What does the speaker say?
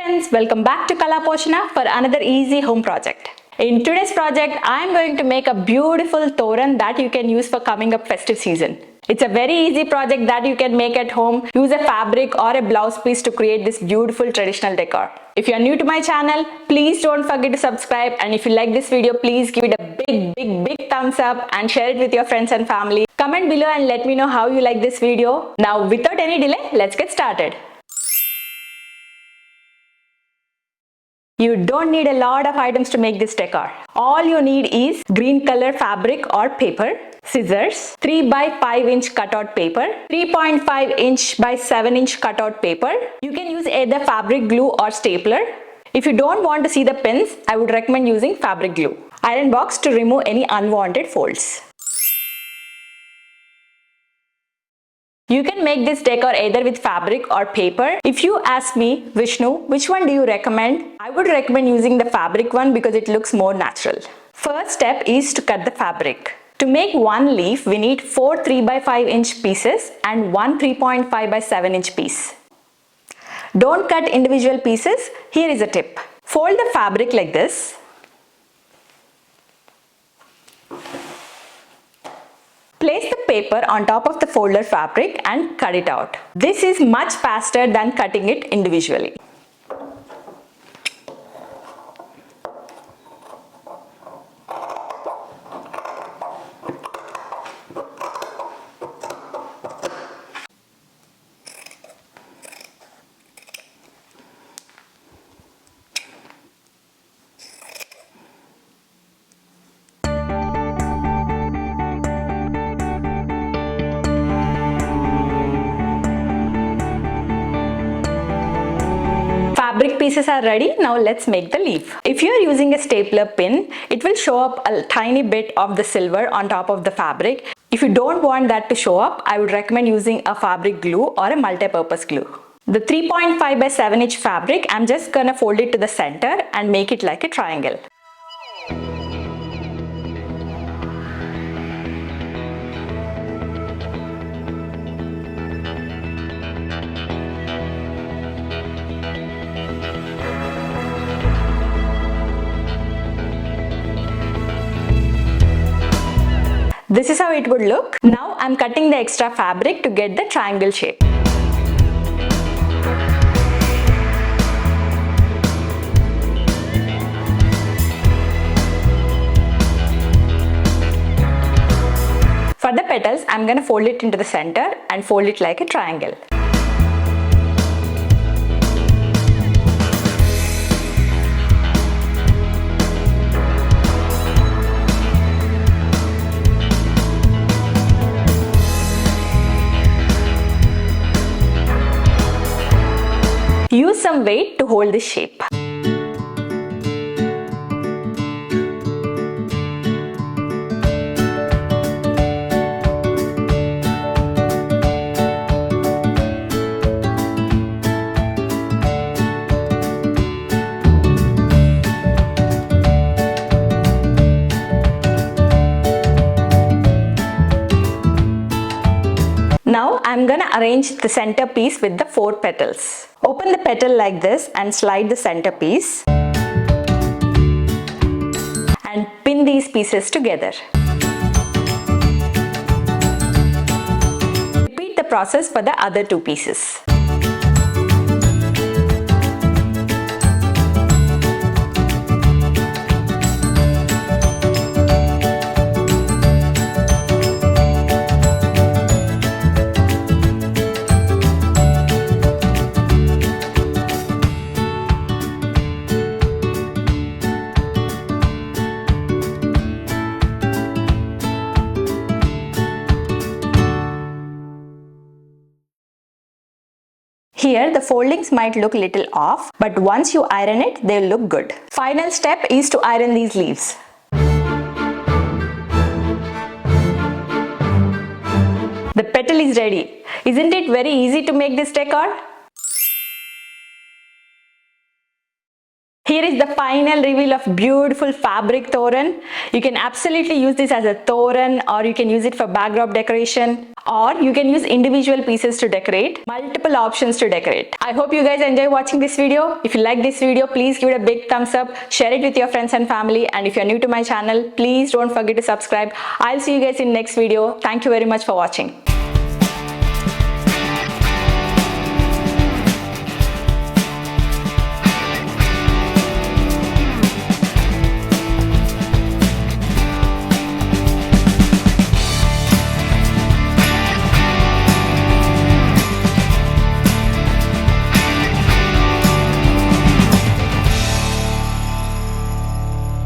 friends, welcome back to Kala Poshana for another easy home project. In today's project, I am going to make a beautiful Toran that you can use for coming up festive season. It's a very easy project that you can make at home. Use a fabric or a blouse piece to create this beautiful traditional decor. If you are new to my channel, please don't forget to subscribe, and if you like this video, please give it a big thumbs up and share it with your friends and family. Comment below and let me know how you like this video. Now without any delay, let's get started. You don't need a lot of items to make this decor. All you need is green color fabric or paper, scissors, 3 by 5 inch cutout paper, 3.5 inch by 7 inch cutout paper. You can use either fabric glue or stapler. If you don't want to see the pins, I would recommend using fabric glue. Iron box to remove any unwanted folds. You can make this decor either with fabric or paper. If you ask me, Vishnu, which one do you recommend? I would recommend using the fabric one because it looks more natural. First step is to cut the fabric. To make one leaf, we need 4 3 by 5 inch pieces and 1 3.5 by 7 inch piece. Don't cut individual pieces. Here is a tip. Fold the fabric like this. Place the paper on top of the folded fabric and cut it out. This is much faster than cutting it individually. Fabric pieces are ready. Now let's make the leaf. If you are using a stapler pin, it will show up a tiny bit of the silver on top of the fabric. If you don't want that to show up, I would recommend using a fabric glue or a multi-purpose glue. The 3.5 by 7 inch fabric, I'm just gonna fold it to the center and make it like a triangle. This is how it would look. Now I'm cutting the extra fabric to get the triangle shape. For the petals, I'm gonna fold it into the center and fold it like a triangle. Use some weight to hold this shape. Now I'm gonna arrange the center piece with the 4 petals. Open the petal like this and slide the center piece and pin these pieces together. Repeat the process for the other 2 pieces. Here the foldings might look little off, but once you iron it, they'll look good. Final step is to iron these leaves. The petal is ready. Isn't it very easy to make this decor? Here is the final reveal of beautiful fabric Toran. You can absolutely use this as a Toran, or you can use it for backdrop decoration, or you can use individual pieces to decorate. Multiple options to decorate. I hope you guys enjoy watching this video. If you like this video, please give it a big thumbs up, share it with your friends and family, and if you're new to my channel, please don't forget to subscribe. I'll see you guys in next video. Thank you very much for watching.